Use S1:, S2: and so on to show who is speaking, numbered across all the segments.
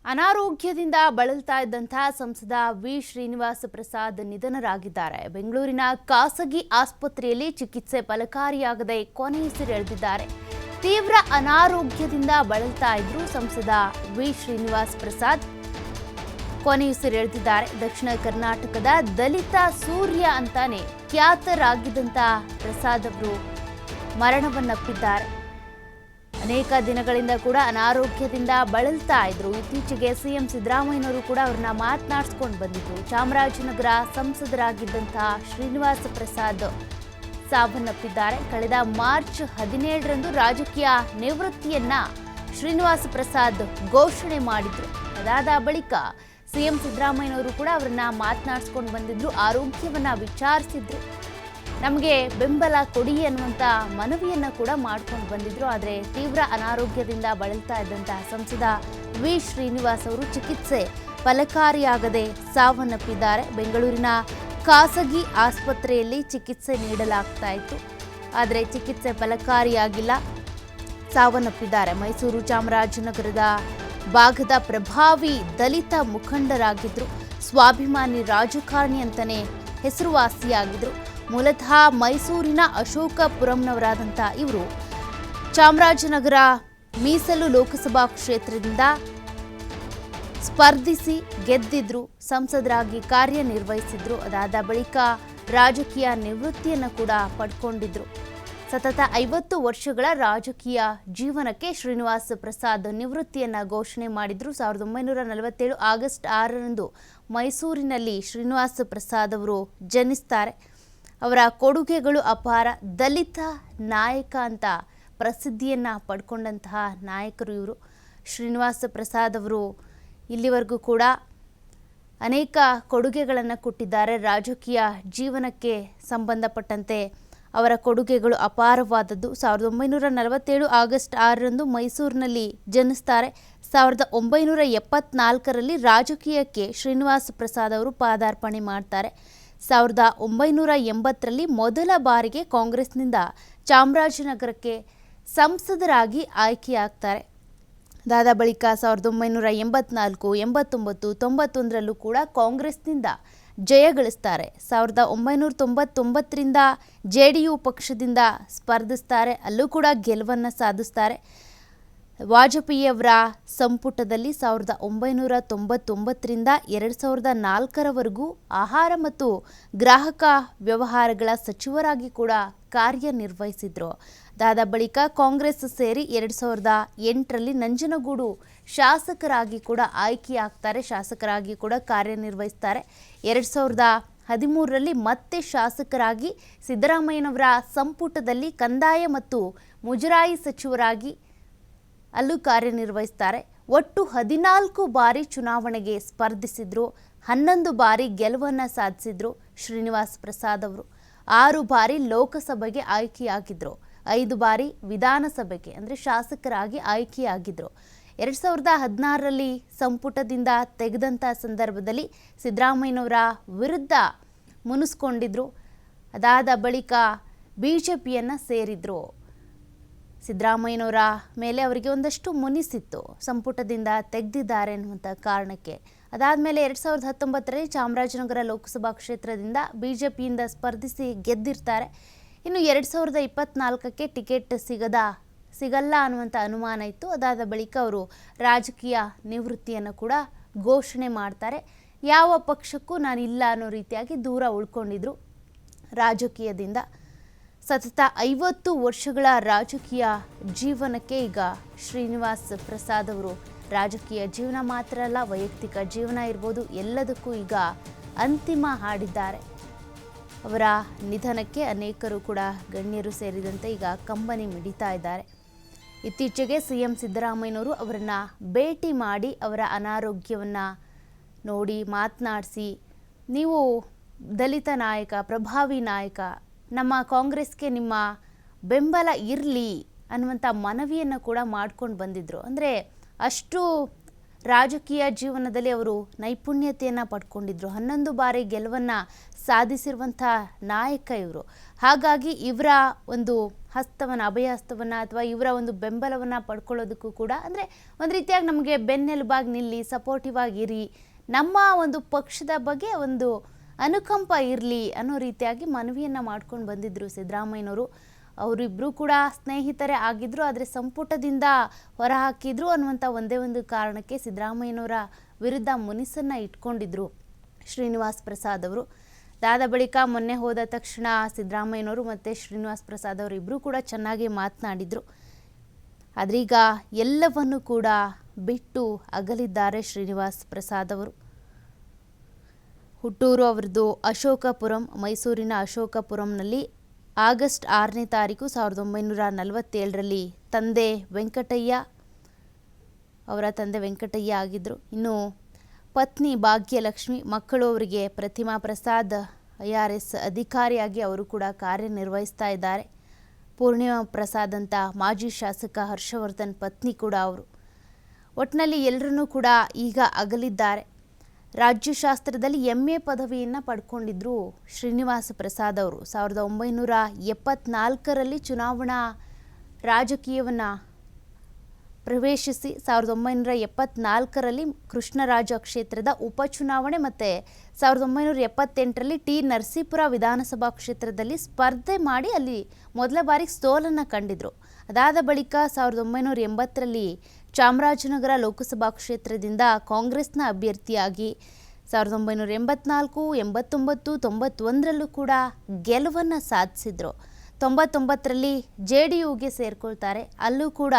S1: ಅನಾರೋಗ್ಯದಿಂದ ಬಳಲ್ತಾ ಇದ್ದಂತಹ ಸಂಸದ ವಿ ಶ್ರೀನಿವಾಸ ಪ್ರಸಾದ್ ನಿಧನರಾಗಿದ್ದಾರೆ. ಬೆಂಗಳೂರಿನ ಖಾಸಗಿ ಆಸ್ಪತ್ರೆಯಲ್ಲಿ ಚಿಕಿತ್ಸೆ ಫಲಕಾರಿಯಾಗದೆ ಕೊನೆಯುಸಿರೆಳೆದಿದ್ದಾರೆ. ತೀವ್ರ ಅನಾರೋಗ್ಯದಿಂದ ಬಳಲ್ತಾ ಇದ್ರು ಸಂಸದ ವಿ ಶ್ರೀನಿವಾಸ ಪ್ರಸಾದ್ ಕೊನೆಯುಸಿರೆಳೆದಿದ್ದಾರೆ. ದಕ್ಷಿಣ ಕರ್ನಾಟಕದ ದಲಿತ ಸೂರ್ಯ ಅಂತಾನೆ ಖ್ಯಾತರಾಗಿದ್ದಂತ ಪ್ರಸಾದ್ ಅವರು ಮರಣವನ್ನಪ್ಪಿದ್ದಾರೆ. ಅನೇಕ ದಿನಗಳಿಂದ ಕೂಡ ಅನಾರೋಗ್ಯದಿಂದ ಬಳಲ್ತಾ ಇದ್ರು. ಇತ್ತೀಚೆಗೆ ಸಿಎಂ ಸಿದ್ದರಾಮಯ್ಯನವರು ಕೂಡ ಅವ್ರನ್ನ ಮಾತನಾಡಿಸ್ಕೊಂಡು ಬಂದಿದ್ರು. ಚಾಮರಾಜನಗರ ಸಂಸದರಾಗಿದ್ದಂತಹ ಶ್ರೀನಿವಾಸ ಪ್ರಸಾದ್ ಸಾವನ್ನಪ್ಪಿದ್ದಾರೆ. ಕಳೆದ ಮಾರ್ಚ್ 17ರಂದು ರಾಜಕೀಯ ನಿವೃತ್ತಿಯನ್ನ ಶ್ರೀನಿವಾಸ ಪ್ರಸಾದ್ ಘೋಷಣೆ ಮಾಡಿದ್ರು. ಅದಾದ ಬಳಿಕ ಸಿಎಂ ಸಿದ್ದರಾಮಯ್ಯನವರು ಕೂಡ ಅವ್ರನ್ನ ಮಾತನಾಡಿಸ್ಕೊಂಡು ಬಂದಿದ್ರು. ಆರೋಗ್ಯವನ್ನ ವಿಚಾರಿಸಿದ್ರು. ನಮಗೆ ಬೆಂಬಲ ಕೊಡಿ ಅನ್ನುವಂಥ ಮನವಿಯನ್ನು ಕೂಡ ಮಾಡ್ಕೊಂಡು ಬಂದಿದ್ರು. ಆದರೆ ತೀವ್ರ ಅನಾರೋಗ್ಯದಿಂದ ಬಳಲ್ತಾ ಇದ್ದಂತಹ ಸಂಸದ ವಿ ಶ್ರೀನಿವಾಸ್ ಅವರು ಚಿಕಿತ್ಸೆ ಫಲಕಾರಿಯಾಗದೆ ಸಾವನ್ನಪ್ಪಿದ್ದಾರೆ. ಬೆಂಗಳೂರಿನ ಖಾಸಗಿ ಆಸ್ಪತ್ರೆಯಲ್ಲಿ ಚಿಕಿತ್ಸೆ ನೀಡಲಾಗ್ತಾ ಇತ್ತು. ಆದರೆ ಚಿಕಿತ್ಸೆ ಫಲಕಾರಿಯಾಗಿಲ್ಲ, ಸಾವನ್ನಪ್ಪಿದ್ದಾರೆ. ಮೈಸೂರು ಚಾಮರಾಜನಗರದ ಭಾಗದ ಪ್ರಭಾವಿ ದಲಿತ ಮುಖಂಡರಾಗಿದ್ದರು. ಸ್ವಾಭಿಮಾನಿ ರಾಜಕಾರಣಿ ಅಂತಾನೆ ಹೆಸರುವಾಸಿಯಾಗಿದ್ದರು. ಮೂಲತಃ ಮೈಸೂರಿನ ಅಶೋಕಪುರಂನವರಾದಂಥ ಇವರು ಚಾಮರಾಜನಗರ ಮೀಸಲು ಲೋಕಸಭಾ ಕ್ಷೇತ್ರದಿಂದ ಸ್ಪರ್ಧಿಸಿ ಗೆದ್ದಿದ್ರು. ಸಂಸದರಾಗಿ ಕಾರ್ಯನಿರ್ವಹಿಸಿದ್ರು. ಅದಾದ ಬಳಿಕ ರಾಜಕೀಯ ನಿವೃತ್ತಿಯನ್ನು ಕೂಡ ಪಡ್ಕೊಂಡಿದ್ರು. ಸತತ 50 ವರ್ಷಗಳ ರಾಜಕೀಯ ಜೀವನಕ್ಕೆ ಶ್ರೀನಿವಾಸ ಪ್ರಸಾದ್ ನಿವೃತ್ತಿಯನ್ನು ಘೋಷಣೆ ಮಾಡಿದ್ರು. 1947 ಆಗಸ್ಟ್ 6ರಂದು ಮೈಸೂರಿನಲ್ಲಿ ಶ್ರೀನಿವಾಸ ಪ್ರಸಾದ್ ಅವರು ಜನಿಸ್ತಾರೆ. ಅವರ ಕೊಡುಗೆಗಳು ಅಪಾರ. ದಲಿತ ನಾಯಕ ಅಂತ ಪ್ರಸಿದ್ಧಿಯನ್ನು ಪಡ್ಕೊಂಡಂತಹ ನಾಯಕರು ಇವರು. ಶ್ರೀನಿವಾಸ ಪ್ರಸಾದ್ ಅವರು ಇಲ್ಲಿವರೆಗೂ ಕೂಡ ಅನೇಕ ಕೊಡುಗೆಗಳನ್ನು ಕೊಟ್ಟಿದ್ದಾರೆ. ರಾಜಕೀಯ ಜೀವನಕ್ಕೆ ಸಂಬಂಧಪಟ್ಟಂತೆ ಅವರ ಕೊಡುಗೆಗಳು ಅಪಾರವಾದದ್ದು. 1947 ಆಗಸ್ಟ್ 6ರಂದು ಮೈಸೂರಿನಲ್ಲಿ ಜನಿಸ್ತಾರೆ. 1974ರಲ್ಲಿ ರಾಜಕೀಯಕ್ಕೆ ಶ್ರೀನಿವಾಸ ಪ್ರಸಾದ್ ಅವರು ಪಾದಾರ್ಪಣೆ ಮಾಡ್ತಾರೆ. 1980ರಲ್ಲಿ ಮೊದಲ ಬಾರಿಗೆ ಕಾಂಗ್ರೆಸ್ನಿಂದ ಚಾಮರಾಜನಗರಕ್ಕೆ ಸಂಸದರಾಗಿ ಆಯ್ಕೆಯಾಗ್ತಾರೆ. ಅದಾದ ಬಳಿಕ 1984, 89, 91ರಲ್ಲೂ ಕೂಡ ಕಾಂಗ್ರೆಸ್ನಿಂದ ಜಯಗಳಿಸ್ತಾರೆ. 1999ರಿಂದ JDU ಪಕ್ಷದಿಂದ ಸ್ಪರ್ಧಿಸ್ತಾರೆ. ಅಲ್ಲೂ ಕೂಡ ಗೆಲುವನ್ನು ಸಾಧಿಸ್ತಾರೆ. ವಾಜಪೇಯಿಯವರ ಸಂಪುಟದಲ್ಲಿ 1999ರಿಂದ 2004ರವರೆಗೂ ಆಹಾರ ಮತ್ತು ಗ್ರಾಹಕ ವ್ಯವಹಾರಗಳ ಸಚಿವರಾಗಿ ಕೂಡ ಕಾರ್ಯನಿರ್ವಹಿಸಿದ್ರು. ಅದಾದ ಬಳಿಕ ಕಾಂಗ್ರೆಸ್ ಸೇರಿ 2008ರಲ್ಲಿ ನಂಜನಗೂಡು ಶಾಸಕರಾಗಿ ಕೂಡ ಆಯ್ಕೆಯಾಗ್ತಾರೆ. ಶಾಸಕರಾಗಿ ಕೂಡ ಕಾರ್ಯನಿರ್ವಹಿಸ್ತಾರೆ. 2013ರಲ್ಲಿ ಮತ್ತೆ ಶಾಸಕರಾಗಿ ಸಿದ್ದರಾಮಯ್ಯನವರ ಸಂಪುಟದಲ್ಲಿ ಕಂದಾಯ ಮತ್ತು ಮುಜರಾಯಿ ಸಚಿವರಾಗಿ ಅಲ್ಲೂ ಕಾರ್ಯನಿರ್ವಹಿಸ್ತಾರೆ. ಒಟ್ಟು 14 ಬಾರಿ ಚುನಾವಣೆಗೆ ಸ್ಪರ್ಧಿಸಿದ್ರು. 11 ಬಾರಿ ಗೆಲುವನ್ನು ಸಾಧಿಸಿದ್ರು ಶ್ರೀನಿವಾಸ ಪ್ರಸಾದ್ ಅವರು. 6 ಬಾರಿ ಲೋಕಸಭೆಗೆ ಆಯ್ಕೆಯಾಗಿದ್ರು. 5 ಬಾರಿ ವಿಧಾನಸಭೆಗೆ ಅಂದರೆ ಶಾಸಕರಾಗಿ ಆಯ್ಕೆಯಾಗಿದ್ರು. 2016ರಲ್ಲಿ ಸಂಪುಟದಿಂದ ತೆಗೆದಂಥ ಸಂದರ್ಭದಲ್ಲಿ ಸಿದ್ದರಾಮಯ್ಯನವರ ವಿರುದ್ಧ ಮುನಿಸ್ಕೊಂಡಿದ್ರು. ಅದಾದ ಬಳಿಕ BJPಯನ್ನು ಸೇರಿದ್ರು. ಸಿದ್ದರಾಮಯ್ಯನವರ ಮೇಲೆ ಅವರಿಗೆ ಒಂದಷ್ಟು ಮುನಿಸಿತ್ತು, ಸಂಪುಟದಿಂದ ತೆಗೆದಿದ್ದಾರೆ ಅನ್ನುವಂಥ ಕಾರಣಕ್ಕೆ. ಅದಾದಮೇಲೆ 2019ರಲ್ಲಿ ಚಾಮರಾಜನಗರ ಲೋಕಸಭಾ ಕ್ಷೇತ್ರದಿಂದ BJPಯಿಂದ ಸ್ಪರ್ಧಿಸಿ ಗೆದ್ದಿರ್ತಾರೆ. ಇನ್ನು 2024ಕ್ಕೆ ಟಿಕೆಟ್ ಸಿಗಲ್ಲ ಅನ್ನುವಂಥ ಅನುಮಾನ ಇತ್ತು. ಅದಾದ ಬಳಿಕ ಅವರು ರಾಜಕೀಯ ನಿವೃತ್ತಿಯನ್ನು ಕೂಡ ಘೋಷಣೆ ಮಾಡ್ತಾರೆ. ಯಾವ ಪಕ್ಷಕ್ಕೂ ನಾನಿಲ್ಲ ಅನ್ನೋ ರೀತಿಯಾಗಿ ದೂರ ಉಳ್ಕೊಂಡಿದ್ರು ರಾಜಕೀಯದಿಂದ. ಸತತ 50 ವರ್ಷಗಳ ರಾಜಕೀಯ ಜೀವನಕ್ಕೆ ಈಗ ಶ್ರೀನಿವಾಸ್ ಪ್ರಸಾದ್ ಅವರು ರಾಜಕೀಯ ಜೀವನ ಮಾತ್ರ ಅಲ್ಲ, ವೈಯಕ್ತಿಕ ಜೀವನ ಇರ್ಬೋದು, ಎಲ್ಲದಕ್ಕೂ ಈಗ ಅಂತಿಮ ಹಾಡಿದ್ದಾರೆ. ಅವರ ನಿಧನಕ್ಕೆ ಅನೇಕರು ಕೂಡ ಗಣ್ಯರು ಸೇರಿದಂತೆ ಈಗ ಕಂಬನಿ ಮಿಡಿತಾ ಇದ್ದಾರೆ. ಇತ್ತೀಚೆಗೆ ಸಿಎಂ ಸಿದ್ದರಾಮಯ್ಯನವರು ಅವರನ್ನು ಭೇಟಿ ಮಾಡಿ ಅವರ ಅನಾರೋಗ್ಯವನ್ನು ನೋಡಿ ಮಾತನಾಡಿಸಿ, ನೀವು ದಲಿತ ನಾಯಕ, ಪ್ರಭಾವಿ ನಾಯಕ, ನಮ್ಮ ಕಾಂಗ್ರೆಸ್ಗೆ ನಿಮ್ಮ ಬೆಂಬಲ ಇರಲಿ ಅನ್ನುವಂಥ ಮನವಿಯನ್ನು ಕೂಡ ಮಾಡ್ಕೊಂಡು ಬಂದಿದ್ದರು. ಅಂದರೆ ಅಷ್ಟು ರಾಜಕೀಯ ಜೀವನದಲ್ಲಿ ಅವರು ನೈಪುಣ್ಯತೆಯನ್ನು ಪಡ್ಕೊಂಡಿದ್ರು. 11 ಬಾರಿ ಗೆಲುವನ್ನು ಸಾಧಿಸಿರುವಂಥ ನಾಯಕ ಇವರು. ಹಾಗಾಗಿ ಇವರ ಒಂದು ಹಸ್ತವನ್ನು ಅಭಯ ಹಸ್ತವನ್ನು ಅಥವಾ ಇವರ ಒಂದು ಬೆಂಬಲವನ್ನು ಪಡ್ಕೊಳ್ಳೋದಕ್ಕೂ ಕೂಡ ಅಂದರೆ ಒಂದು ರೀತಿಯಾಗಿ ನಮಗೆ ಬೆನ್ನೆಲುಬಾಗಿ ನಿಲ್ಲಿ, ಸಪೋರ್ಟಿವ್ ಆಗಿರಿ, ನಮ್ಮ ಒಂದು ಪಕ್ಷದ ಬಗ್ಗೆ ಒಂದು ಅನುಕಂಪ ಇರಲಿ ಅನ್ನೋ ರೀತಿಯಾಗಿ ಮನವಿಯನ್ನು ಮಾಡ್ಕೊಂಡು ಬಂದಿದ್ದರು ಸಿದ್ದರಾಮಯ್ಯನವರು. ಅವರಿಬ್ಬರು ಕೂಡ ಸ್ನೇಹಿತರೇ ಆಗಿದ್ದರು, ಆದರೆ ಸಂಪುಟದಿಂದ ಹೊರಹಾಕಿದ್ರು ಅನ್ನುವಂಥ ಒಂದೇ ಒಂದು ಕಾರಣಕ್ಕೆ ಸಿದ್ದರಾಮಯ್ಯನವರ ವಿರುದ್ಧ ಮುನಿಸನ್ನು ಇಟ್ಕೊಂಡಿದ್ರು ಶ್ರೀನಿವಾಸ್ ಪ್ರಸಾದ್ ಅವರು. ಅದಾದ ಬಳಿಕ ಮೊನ್ನೆ ಹೋದ ತಕ್ಷಣ ಸಿದ್ದರಾಮಯ್ಯನವರು ಮತ್ತು ಶ್ರೀನಿವಾಸ್ ಪ್ರಸಾದ್ ಅವರು ಇಬ್ಬರು ಕೂಡ ಚೆನ್ನಾಗಿ ಮಾತನಾಡಿದರು. ಆದ್ರೀಗ ಎಲ್ಲವನ್ನು ಕೂಡ ಬಿಟ್ಟು ಅಗಲಿದ್ದಾರೆ ಶ್ರೀನಿವಾಸ್ ಪ್ರಸಾದ್ ಅವರು. ಹುಟ್ಟೂರು ಅವರದ್ದು ಅಶೋಕಪುರಂ, ಮೈಸೂರಿನ ಅಶೋಕಪುರಂನಲ್ಲಿ ಆಗಸ್ಟ್ 6ನೇ ತಾರೀಕು 1947ರಲ್ಲಿ ಅವರ ತಂದೆ ವೆಂಕಟಯ್ಯ ಆಗಿದ್ದರು. ಇನ್ನು ಪತ್ನಿ ಭಾಗ್ಯಲಕ್ಷ್ಮಿ, ಮಕ್ಕಳು ಅವರಿಗೆ ಪ್ರತಿಮಾ ಪ್ರಸಾದ್ IRS ಅಧಿಕಾರಿಯಾಗಿ ಅವರು ಕೂಡ ಕಾರ್ಯನಿರ್ವಹಿಸ್ತಾ ಇದ್ದಾರೆ. ಪೂರ್ಣಿಮಾ ಪ್ರಸಾದ್ ಅಂತ ಮಾಜಿ ಶಾಸಕ ಹರ್ಷವರ್ಧನ್ ಪತ್ನಿ ಕೂಡ ಅವರು. ಒಟ್ಟಿನಲ್ಲಿ ಎಲ್ಲರನ್ನೂ ಕೂಡ ಈಗ ಅಗಲಿದ್ದಾರೆ. ರಾಜ್ಯಶಾಸ್ತ್ರದಲ್ಲಿ MA ಪದವಿಯನ್ನು ಪಡ್ಕೊಂಡಿದ್ರು ಶ್ರೀನಿವಾಸ ಪ್ರಸಾದ್ ಅವರು. 1974ರಲ್ಲಿ ಚುನಾವಣಾ ರಾಜಕೀಯವನ್ನು ಪ್ರವೇಶಿಸಿ 1974ರಲ್ಲಿ ಕೃಷ್ಣರಾಜ ಕ್ಷೇತ್ರದ ಉಪಚುನಾವಣೆ ಮತ್ತು 1978ರಲ್ಲಿ ಟಿ ನರಸೀಪುರ ವಿಧಾನಸಭಾ ಕ್ಷೇತ್ರದಲ್ಲಿ ಸ್ಪರ್ಧೆ ಮಾಡಿ ಅಲ್ಲಿ ಮೊದಲ ಬಾರಿಗೆ ಸೋಲನ್ನು ಕಂಡಿದ್ರು. ಅದಾದ ಬಳಿಕ 1980ರಲ್ಲಿ ಚಾಮರಾಜನಗರ ಲೋಕಸಭಾ ಕ್ಷೇತ್ರದಿಂದ ಕಾಂಗ್ರೆಸ್ನ ಅಭ್ಯರ್ಥಿಯಾಗಿ 1984, 89, 91ರಲ್ಲೂ ಕೂಡ ಗೆಲುವನ್ನು ಸಾಧಿಸಿದ್ರು. 99ರಲ್ಲಿ JDUಗೆ ಸೇರ್ಕೊಳ್ತಾರೆ, ಅಲ್ಲೂ ಕೂಡ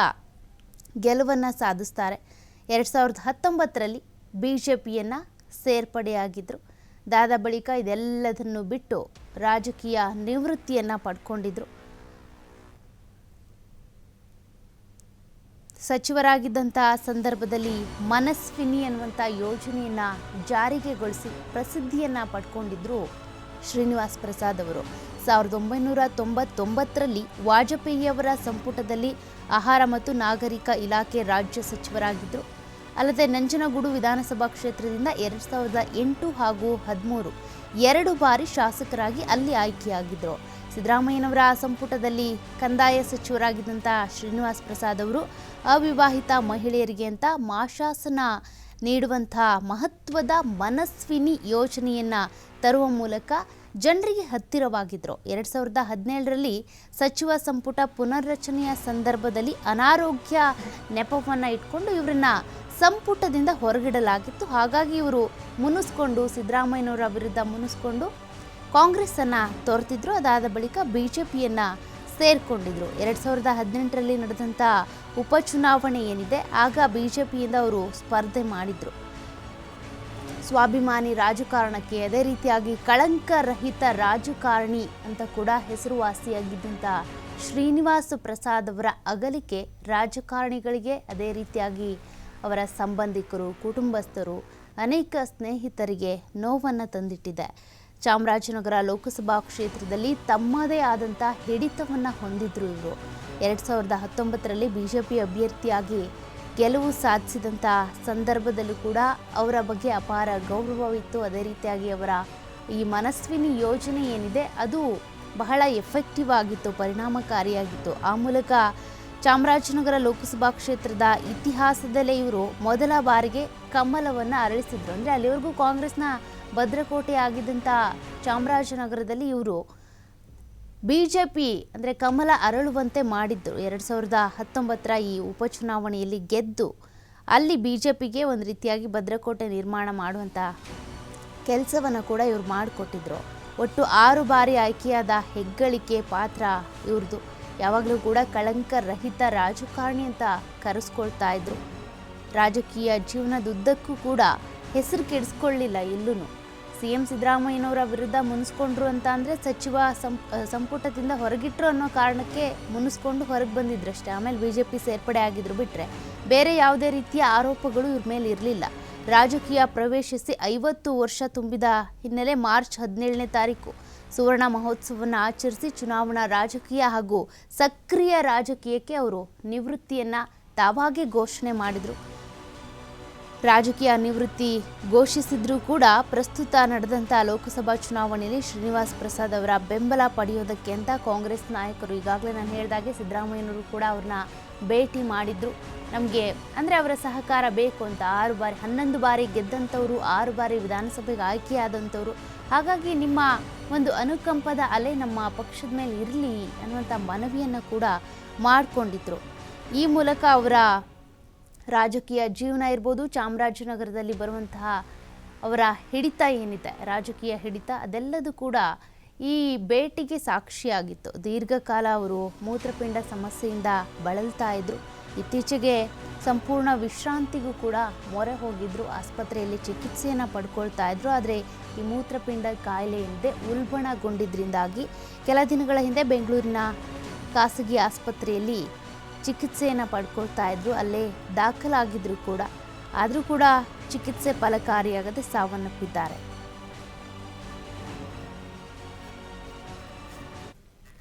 S1: ಗೆಲುವನ್ನು ಸಾಧಿಸ್ತಾರೆ. 2019ರಲ್ಲಿ BJPಯನ್ನು ಸೇರ್ಪಡೆಯಾಗಿದ್ದರು. ಅದಾದ ಬಳಿಕ ಇದೆಲ್ಲದನ್ನು ಬಿಟ್ಟು ರಾಜಕೀಯ ನಿವೃತ್ತಿಯನ್ನು ಪಡ್ಕೊಂಡಿದ್ರು. ಸಚಿವರಾಗಿದ್ದಂತಹ ಸಂದರ್ಭದಲ್ಲಿ ಮನಸ್ವಿನಿ ಅನ್ನುವಂಥ ಯೋಜನೆಯನ್ನು ಜಾರಿಗೆಗೊಳಿಸಿ ಪ್ರಸಿದ್ಧಿಯನ್ನು ಪಡ್ಕೊಂಡಿದ್ರು ಶ್ರೀನಿವಾಸ್ ಪ್ರಸಾದ್ ಅವರು. 1999ರಲ್ಲಿ ವಾಜಪೇಯಿಯವರ ಸಂಪುಟದಲ್ಲಿ ಆಹಾರ ಮತ್ತು ನಾಗರಿಕ ಇಲಾಖೆ ರಾಜ್ಯ ಸಚಿವರಾಗಿದ್ದರು. ಅಲ್ಲದೆ ನಂಜನಗೂಡು ವಿಧಾನಸಭಾ ಕ್ಷೇತ್ರದಿಂದ 2008 ಹಾಗೂ 2013 2 ಬಾರಿ ಶಾಸಕರಾಗಿ ಅಲ್ಲಿ ಆಯ್ಕೆಯಾಗಿದ್ದರು. ಸಿದ್ದರಾಮಯ್ಯನವರ ಸಂಪುಟದಲ್ಲಿ ಕಂದಾಯ ಸಚಿವರಾಗಿದ್ದಂಥ ಶ್ರೀನಿವಾಸ್ ಪ್ರಸಾದ್ ಅವರು ಅವಿವಾಹಿತ ಮಹಿಳೆಯರಿಗೆ ಅಂತ ಮಾಶಾಸನ ನೀಡುವಂಥ ಮಹತ್ವದ ಮನಸ್ವಿನಿ ಯೋಜನೆಯನ್ನು ತರುವ ಮೂಲಕ ಜನರಿಗೆ ಹತ್ತಿರವಾಗಿದ್ದರು. 2017ರಲ್ಲಿ ಸಚಿವ ಸಂಪುಟ ಪುನರ್ರಚನೆಯ ಸಂದರ್ಭದಲ್ಲಿ ಅನಾರೋಗ್ಯ ನೆಪವನ್ನು ಇಟ್ಕೊಂಡು ಇವರನ್ನ ಸಂಪುಟದಿಂದ ಹೊರಗಿಡಲಾಗಿತ್ತು. ಹಾಗಾಗಿ ಇವರು ಸಿದ್ದರಾಮಯ್ಯನವರ ವಿರುದ್ಧ ಮುನಿಸ್ಕೊಂಡು ಕಾಂಗ್ರೆಸ್ಸನ್ನು ತೊರೆತಿದ್ರು. ಅದಾದ ಬಳಿಕ BJPಯನ್ನು ಸೇರಿಕೊಂಡಿದ್ರು. 2018ರಲ್ಲಿ ನಡೆದಂಥ ಉಪಚುನಾವಣೆ ಏನಿದೆ, ಆಗ BJPಯಿಂದ ಅವರು ಸ್ಪರ್ಧೆ ಮಾಡಿದರು. ಸ್ವಾಭಿಮಾನಿ ರಾಜಕಾರಣಕ್ಕೆ, ಅದೇ ರೀತಿಯಾಗಿ ಕಳಂಕರಹಿತ ರಾಜಕಾರಣಿ ಅಂತ ಕೂಡ ಹೆಸರುವಾಸಿಯಾಗಿದ್ದಂಥ ಶ್ರೀನಿವಾಸ್ ಪ್ರಸಾದ್ ಅವರ ಅಗಲಿಕೆ ರಾಜಕಾರಣಿಗಳಿಗೆ, ಅದೇ ರೀತಿಯಾಗಿ ಅವರ ಸಂಬಂಧಿಕರು, ಕುಟುಂಬಸ್ಥರು, ಅನೇಕ ಸ್ನೇಹಿತರಿಗೆ ನೋವನ್ನು ತಂದಿಟ್ಟಿದೆ. ಚಾಮರಾಜನಗರ ಲೋಕಸಭಾ ಕ್ಷೇತ್ರದಲ್ಲಿ ತಮ್ಮದೇ ಆದಂಥ ಹಿಡಿತವನ್ನು ಹೊಂದಿದ್ರು ಇವರು. 2019ರಲ್ಲಿ BJP ಅಭ್ಯರ್ಥಿಯಾಗಿ ಗೆಲುವು ಸಾಧಿಸಿದಂಥ ಸಂದರ್ಭದಲ್ಲೂ ಕೂಡ ಅವರ ಬಗ್ಗೆ ಅಪಾರ ಗೌರವವಿತ್ತು. ಅದೇ ರೀತಿಯಾಗಿ ಅವರ ಈ ಮನಸ್ವಿನಿ ಯೋಜನೆ ಏನಿದೆ ಅದು ಬಹಳ ಎಫೆಕ್ಟಿವ್ ಆಗಿತ್ತು, ಪರಿಣಾಮಕಾರಿಯಾಗಿತ್ತು. ಆ ಮೂಲಕ ಚಾಮರಾಜನಗರ ಲೋಕಸಭಾ ಕ್ಷೇತ್ರದ ಇತಿಹಾಸದಲ್ಲೇ ಇವರು ಮೊದಲ ಬಾರಿಗೆ ಕಮಲವನ್ನು ಅರಳಿಸಿದ್ರು. ಅಂದರೆ ಅಲ್ಲಿವರೆಗೂ ಕಾಂಗ್ರೆಸ್ನ ಭದ್ರಕೋಟೆ ಆಗಿದ್ದಂಥ ಚಾಮರಾಜನಗರದಲ್ಲಿ ಇವರು BJP ಅಂದರೆ ಕಮಲ ಅರಳುವಂತೆ ಮಾಡಿದ್ರು. 2019ರ ಈ ಉಪಚುನಾವಣೆಯಲ್ಲಿ ಗೆದ್ದು ಅಲ್ಲಿ BJPಗೆ ಒಂದು ರೀತಿಯಾಗಿ ಭದ್ರಕೋಟೆ ನಿರ್ಮಾಣ ಮಾಡುವಂಥ ಕೆಲಸವನ್ನು ಕೂಡ ಇವರು ಮಾಡಿಕೊಟ್ಟಿದ್ರು. ಒಟ್ಟು 6 ಬಾರಿ ಆಯ್ಕೆಯಾದ ಹೆಗ್ಗಳಿಕೆ ಪಾತ್ರ ಇವ್ರದ್ದು. ಯಾವಾಗಲೂ ಕೂಡ ಕಳಂಕರಹಿತ ರಾಜಕಾರಣಿ ಅಂತ ಕರೆಸ್ಕೊಳ್ತಾ ಇದ್ರು. ರಾಜಕೀಯ ಜೀವನದುದ್ದಕ್ಕೂ ಕೂಡ ಹೆಸರು ಕೆಡಿಸ್ಕೊಳ್ಳಿಲ್ಲ ಎಲ್ಲೂ. CM ಸಿದ್ದರಾಮಯ್ಯನವರ ವಿರುದ್ಧ ಮುನಿಸ್ಕೊಂಡ್ರು ಅಂತ ಅಂದರೆ ಸಚಿವ ಸಂಪುಟದಿಂದ ಹೊರಗಿಟ್ರು ಅನ್ನೋ ಕಾರಣಕ್ಕೆ ಮುನಿಸ್ಕೊಂಡು ಹೊರಗೆ ಬಂದಿದ್ರಷ್ಟೇ. ಆಮೇಲೆ BJP ಸೇರ್ಪಡೆ ಆಗಿದ್ರು ಬಿಟ್ಟರೆ ಬೇರೆ ಯಾವುದೇ ರೀತಿಯ ಆರೋಪಗಳು ಇವ್ರ ಮೇಲೆ ಇರಲಿಲ್ಲ. ರಾಜಕೀಯ ಪ್ರವೇಶಿಸಿ 50 ವರ್ಷ ತುಂಬಿದ ಹಿನ್ನೆಲೆ ಮಾರ್ಚ್ 17ನೇ ತಾರೀಕು ಸುವರ್ಣ ಮಹೋತ್ಸವವನ್ನು ಆಚರಿಸಿ ಚುನಾವಣಾ ರಾಜಕೀಯ ಹಾಗೂ ಸಕ್ರಿಯ ರಾಜಕೀಯಕ್ಕೆ ಅವರು ನಿವೃತ್ತಿಯನ್ನು ತಾವಾಗೇ ಘೋಷಣೆ ಮಾಡಿದರು. ರಾಜಕೀಯ ನಿವೃತ್ತಿ ಘೋಷಿಸಿದ್ರೂ ಕೂಡ ಪ್ರಸ್ತುತ ನಡೆದಂಥ ಲೋಕಸಭಾ ಚುನಾವಣೆಯಲ್ಲಿ ಶ್ರೀನಿವಾಸ್ ಪ್ರಸಾದ್ ಅವರ ಬೆಂಬಲ ಪಡೆಯೋದಕ್ಕೆ ಅಂತ ಕಾಂಗ್ರೆಸ್ ನಾಯಕರು ಈಗಾಗಲೇ ನಾನು ಹೇಳಿದಾಗೆ ಸಿದ್ದರಾಮಯ್ಯನವರು ಕೂಡ ಅವ್ರನ್ನ ಭೇಟಿ ಮಾಡಿದ್ರು. ನಮಗೆ ಅಂದರೆ ಅವರ ಸಹಕಾರ ಬೇಕು ಅಂತ 11 ಬಾರಿ ಗೆದ್ದಂಥವ್ರು, 6 ಬಾರಿ ವಿಧಾನಸಭೆಗೆ ಆಯ್ಕೆಯಾದಂಥವ್ರು. ಹಾಗಾಗಿ ನಿಮ್ಮ ಒಂದು ಅನುಕಂಪದ ಅಲೆ ನಮ್ಮ ಪಕ್ಷದ ಮೇಲೆ ಇರಲಿ ಅನ್ನುವಂಥ ಮನವಿಯನ್ನು ಕೂಡ ಮಾಡಿಕೊಂಡಿದ್ರು. ಈ ಮೂಲಕ ಅವರ ರಾಜಕೀಯ ಜೀವನ ಇರ್ಬೋದು, ಚಾಮರಾಜನಗರದಲ್ಲಿ ಬರುವಂತಹ ಅವರ ಹಿಡಿತ ಏನಿದೆ, ರಾಜಕೀಯ ಹಿಡಿತ, ಅದೆಲ್ಲದೂ ಕೂಡ ಈ ಭೇಟಿಗೆ ಸಾಕ್ಷಿಯಾಗಿತ್ತು. ದೀರ್ಘಕಾಲ ಅವರು ಮೂತ್ರಪಿಂಡ ಸಮಸ್ಯೆಯಿಂದ ಬಳಲ್ತಾ ಇದ್ರು. ಇತ್ತೀಚೆಗೆ ಸಂಪೂರ್ಣ ವಿಶ್ರಾಂತಿಗೂ ಕೂಡ ಮೊರೆ ಹೋಗಿದ್ರು. ಆಸ್ಪತ್ರೆಯಲ್ಲಿ ಚಿಕಿತ್ಸೆಯನ್ನು ಪಡ್ಕೊಳ್ತಾ ಇದ್ರು. ಆದರೆ ಈ ಮೂತ್ರಪಿಂಡ ಕಾಯಿಲೆಯಿಂದ ಉಲ್ಬಣಗೊಂಡಿದ್ದರಿಂದಾಗಿ ಕೆಲ ದಿನಗಳ ಹಿಂದೆ ಬೆಂಗಳೂರಿನ ಖಾಸಗಿ ಆಸ್ಪತ್ರೆಯಲ್ಲಿ ಚಿಕಿತ್ಸೆಯನ್ನು ಪಡ್ಕೊಳ್ತಾ ಇದ್ರು. ಅಲ್ಲೇ ದಾಖಲಾಗಿದ್ರು ಕೂಡ. ಆದರೂ ಕೂಡ ಚಿಕಿತ್ಸೆ ಫಲಕಾರಿಯಾಗದೆ ಸಾವನ್ನಪ್ಪಿದ್ದಾರೆ.